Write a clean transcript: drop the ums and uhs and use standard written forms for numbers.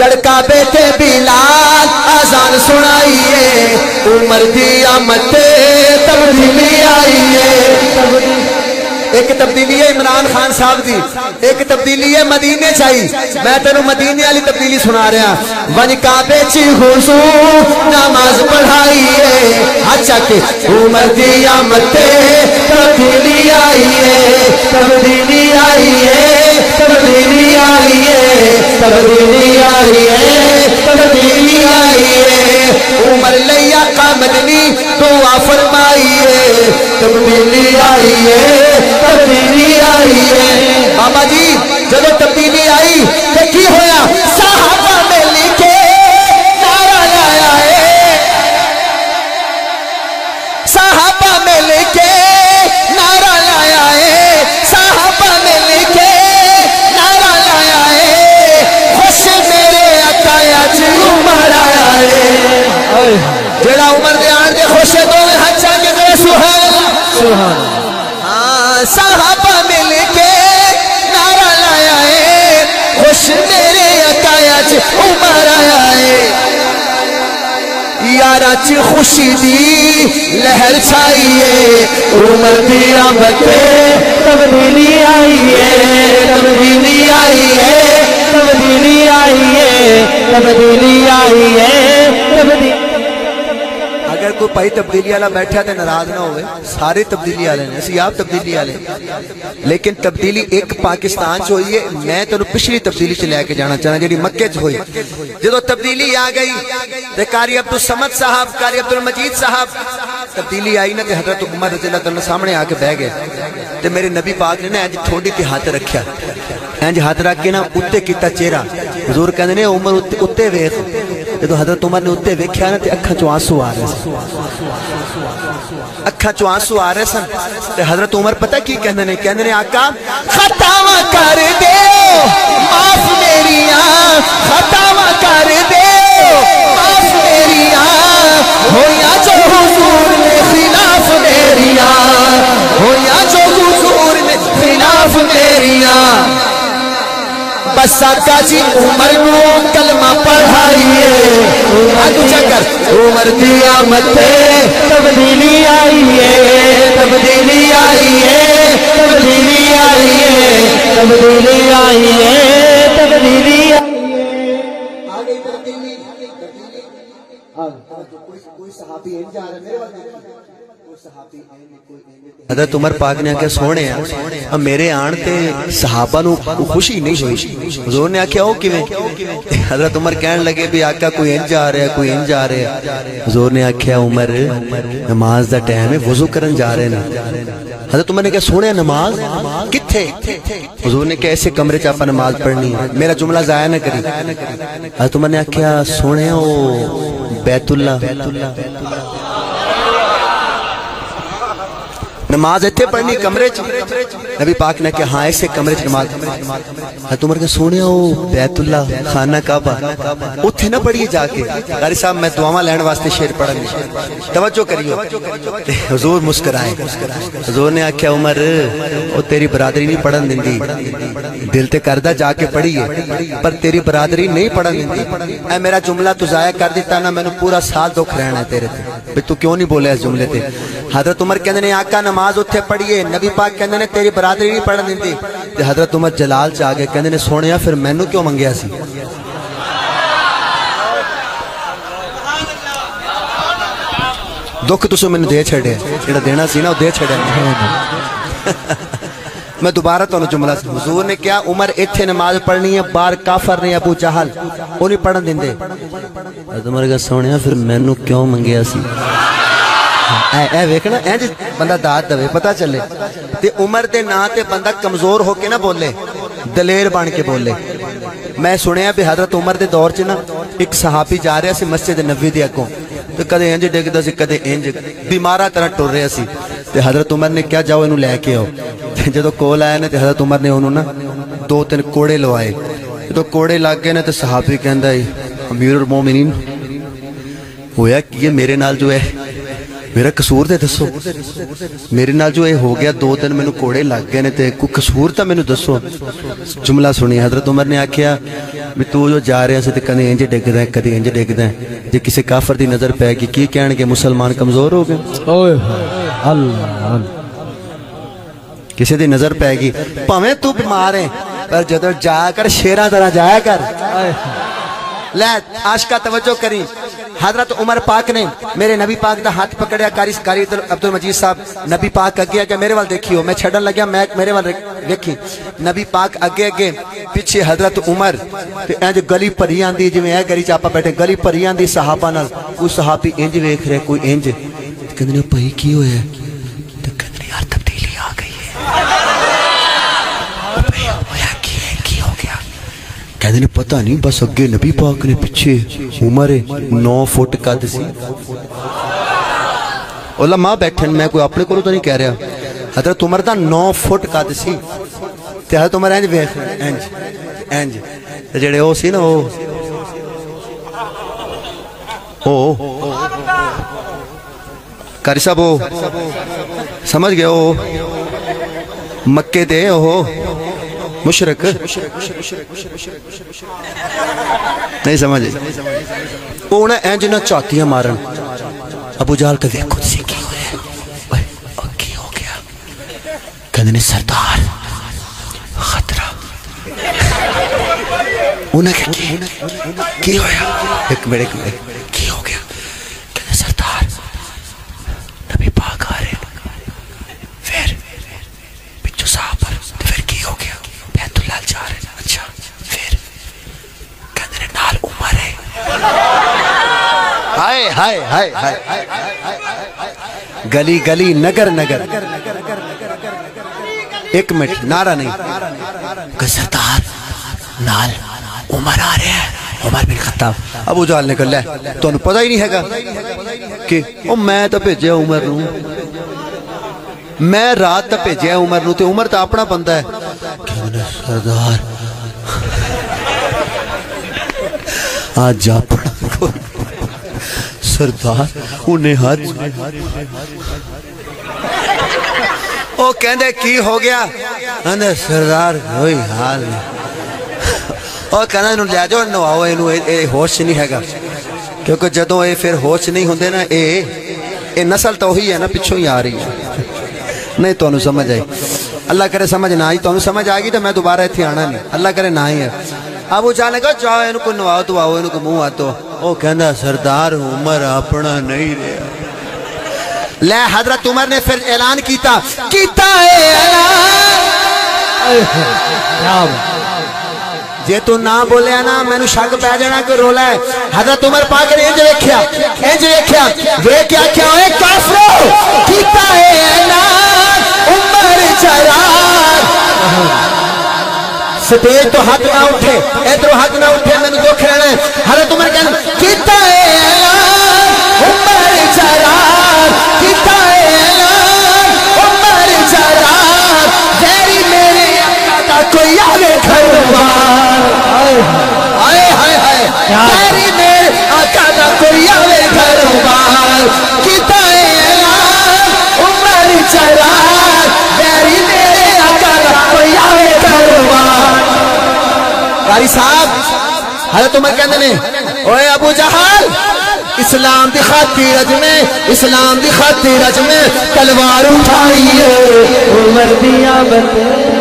چڑکا بیٹے بلال آزان سنائیے عمر دی آمد تبدیلی آئیے ایک تبدیلی ہے عمران خان صاحب دی ایک تبدیلی ہے مدینے چاہی میں تینوں مدینے والی تبدیلی سنا رہا ون کعبے چی حضور نماز پڑھائیے اچھا کہ عمر دی آمد تبدیلی آئیے تبدیلی آئیے تبدیلی آئیے تبدیلی آئیے تبدیلی آئیے عمر لیا قامدنی دعا فرمائیے تبدیلی آئیے تبدیلی آئیے بابا جی جب تبدیلی آئی تو کی ہویا صحابہ میں لکھے نعرہ لایا ہے صحابہ میں لکھے نعرہ لایا ہے صحابہ میں لکھے نعرہ لایا ہے خوش میرے عطایا جی عمر آیا ہے جڑا عمر دے آن دے خوش دو ہچا کے دے سبحان صحابہ مل کے نعرہ لایا ہے خوش میرے عطایا چ عمر آیا ہے یارا چ خوشی دی لہر چھائیے عمر دی آمد تبدیلی آئیے تبدیلی آئیے تبدیلی آئیے تبدیلی آئیے تبدیلی اگر کوئی پائی تبدیلی والا بیٹھا تو ناراض نہ ہوئے سارے تبدیلی والے ہیں اسی آپ تبدیلی والے لیکن تبدیلی ایک پاکستان چ ہوئی ہے میں تینوں پچھلی تبدیلی چ لے کے جانا چاہنا جڑی مکے چ ہوئی جدو تبدیلی آ گئی تے قاری عبدالصمد صاحب قاری عبدالمجید صاحب تبدیلی آئی نا تے حضرت عمر رضی اللہ تعالیٰ سامنے آ کے بہ گئے تے میرے نبی پاک نے نا انج ٹھوڈی تے ہاتھ رکھیا انج ہاتھ رکھ کے نا اوتے کیتا چہرہ حضور کہندے نے عمر اوتے ویکھ جدو حضرت عمر نے اوتے ویکھیا نا تے اکھاں چوں آنسو آ رہے سن اکھاں چوں آنسو آ رہے سن تے حضرت عمر پتہ کی کہندے نے آقا خطاواں کر دیو معاف میریاں خطاواں کر دیو معاف میریاں ہویا جو حضور نے خلاف میریاں ہویا جو حضور نے خلاف میریاں بس آقا جی عمر نو کلمہ پڑھائیے آگو چکر عمر دی آمد تبدیلی آئیے تبدیلی آئیے تبدیلی آئیے تبدیلی آئیے تبدیلی آگئی تبدیلی کوئی صحابی ان جا رہے میرے وقت حضرت عمر پاک نے آکھیا سونے ہیں میرے آن تے صحابہ نو خوشی نہیں ہوئی حضور نے آکھیا او کیویں حضرت عمر کہنے لگے بھی آقا کوئی ان جا رہا ہے کوئی ان جا رہا ہے حضور نے آکھیا عمر نماز دا ٹائم ہے وضو کرن جا رہے نا حضرت عمر نے کہا سونے نماز کتھے حضور نے کہا ایسے کمرے چاپا نماز پڑھنی ہے میرا جملہ ضائع نہ کری حضرت عمر نے آکھیا سونے او بیت اللہ نماز ایتھے پڑھنی کمرے چ نبی پاک نے کہا ہاں ایسے کمرے چ نماز حضرت عمر کے سونے او بیت اللہ خانہ کعبہ اوتھے نہ پڑھیے جا کے قاری صاحب میں دعاواں لین واسطے شعر پڑھن توجہ کریو حضور مسکرائے حضور نے آکھیا عمر او تیری برادری نہیں پڑھن دیندی دل تے کردا جا کے پڑھیے پر تیری برادری نہیں پڑھن دیندی اے میرا جملہ تو ضائع کر دیتا نا مینوں پورا سال دکھ رہنا ہے تیرے تے بھی تو کیوں نہیں بولے اس جملے تے حضرت عمر کہندے نے آقا نماز اتھے پڑھیے نبی پاک کہندے نے تیری برادری نہیں پڑھن دیندی تے حضرت عمر جلال چ آ گئے کہندے نے سونیا پھر مینوں کیوں منگیا سی دکھ تسو مینوں دے چھڑیا جڑا دینا سی نا او دے چھڑیا میں دوبارہ تو جملہ حضور نے کیا عمر ایتھے نماز پڑھنی ہے بار کافر نے ابو جہل او نہیں پڑھن دیندے حضرت عمر کہا سونیا پھر مینوں کیوں منگیا سی اے ویکھنا اینج بندہ داد دوے پتہ چلے تے عمر دے نا تے بندہ کمزور ہو کے نہ بولے دلیر بن کے بولے میں سنیا بھی حضرت عمر دے دور چ نا ایک صحابی جا رہا سی مسجد نبوی دے اگوں تے کدے انج ڈگدا سی کدے انج بیمارا طرح ٹر رہا سی تے حضرت عمر نے کیا جاؤ اینو لے کے آؤ جدوں کول آیا نا تے حضرت عمر نے اونوں نا 2-3 کوڑے لوائے جدوں کوڑے لگ گئے نا تے صحابی کہندا امیر المومنین ہویا کہ یہ میرے نال جو ہے میرا قصور دے دسو میرے نال جو اے ہو گیا 2 دن مینوں کوڑے لگ گئے نے تے کوئی قصور تا مینوں دسو جملہ سنی حضرت عمر نے آکھیا بھی تو جو جا رہا سی تے کدی انج ڈگدا ہے کدی انج ڈگدا ہے جے کسی کافر دی نظر پے گی کی کہن گے مسلمان کمزور ہو گئے اوئے اللہ کسی دی نظر پے گی پاویں تو بیمار ہے پر جدوں جا کر شیراں طرح جایا کر لے عاشقہ توجہ کری حضرت عمر پاک نے میرے نبی پاک دا ہاتھ پکڑیا قاری عبد المجید صاحب نبی پاک اگے کہ میرے وال دیکھیو میں چھڑن لگیا میں میرے وال دیکھی نبی پاک اگے پیچھے حضرت عمر تے انج گلی بھری آندی جویں اے گلی چاپا بیٹھے گلی بھری آندی صحابہ نال کوئی صحابی انج ویکھ رہے کوئی انج کہندے بھائی کی ہویا تے کہندے یار تبدیلی آ گئی ہے کہندے پتہ نہیں بس اگے نبی پاک نے پیچھے عمر 9 فٹ قد سی علماء بیٹھن میں کوئی اپنے کولوں تو نہیں کہہ رہا حضرت عمر دا 9 فٹ قد سی تے حضرت عمر انج ویکھ انج تے جڑے او سی نا او قاری صاحب او سمجھ گئے او مکے دے او مشرک نہیں سمجھے وہ انہیں اینج نہ چاہتیاں مارن ابو جہل کا دیکھ خود سے کی ہوئے اور کی ہو گیا کہنے نے سردار خطرہ انہیں کی ہویا ایک میرے کی ہو گیا کہنے سردار نبی پاک آ رہے پھر بچو صاحب پر پھر کی ہو گیا بیت اللہ جا رہے اچھا پھر کہنے نال عمر ہے ہائے ہائے ہائے ہائے گلی گلی نگر نگر ایک منٹ نعرہ نہیں کہ سردار نال عمر آ رہے ہیں عمر بن خطاب ابو جہل نے کہا لے تو انہوں پتہ ہی نہیں ہے گا کہ میں تو بھیجیا عمر نوں میں رات تا بھیجیا عمر نوں تے عمر تا اپنا بندہ ہے کہنے سردار آج جا پڑا سردار انہیں حج او کہندے کی ہو گیا کہندے سردار کوئی حال نہیں او کہندے انہوں لیا جو نواؤ انہوں اے ہوش نہیں ہے گا کیونکہ جدوں اے پھر ہوش نہیں ہوندے نا اے نسل تو ہی ہے نا پچھوں ہی آ رہی ہے نہیں تو انہوں سمجھ آئی اللہ کرے سمجھ نہ آئی تو انہوں سمجھ آگی تو میں دوبارہ ایتھی آنا نہیں اللہ کرے نہ آئی ہے ابو جہل نے کہا جاؤ انہوں کو نواؤ تو آؤ انہوں کو منہ آتو او کہندہ سردار عمر اپنا نہیں رہا لے حضرت عمر نے پھر اعلان کیتا ہے اعلان جے تو نہ بولے نا میں نو شک پہ جانا کہ رولا ہے حضرت عمر پاک نے انج ویکھیا ویکھیا کیا ہوئے کافرو کیتا ہے اعلان عمر چرار سٹیج تو ہاتھ نہ اٹھے ادھر ہاتھ نہ اٹھے میں نے جو کھڑنا ہے حضرت عمر کہنا کیتا ہے اعلان عمر چرار کیتا ہے اعلان عمر چرار غیری میرے آقا کا کوئی آگے گھروار آئے ہائے ہائے غیری میرے آقا کا کوئی آگے گھروار کیتا ہے اعلان عمر چرار غیری میرے آقا کا کوئی آگے گھروار قاری صاحب حضرت عمر کہنے نے اوے ابو جہل اسلام دی خاطر اج میں اسلام دی خاطر اج میں تلوار اٹھائیے عمر دیا بندے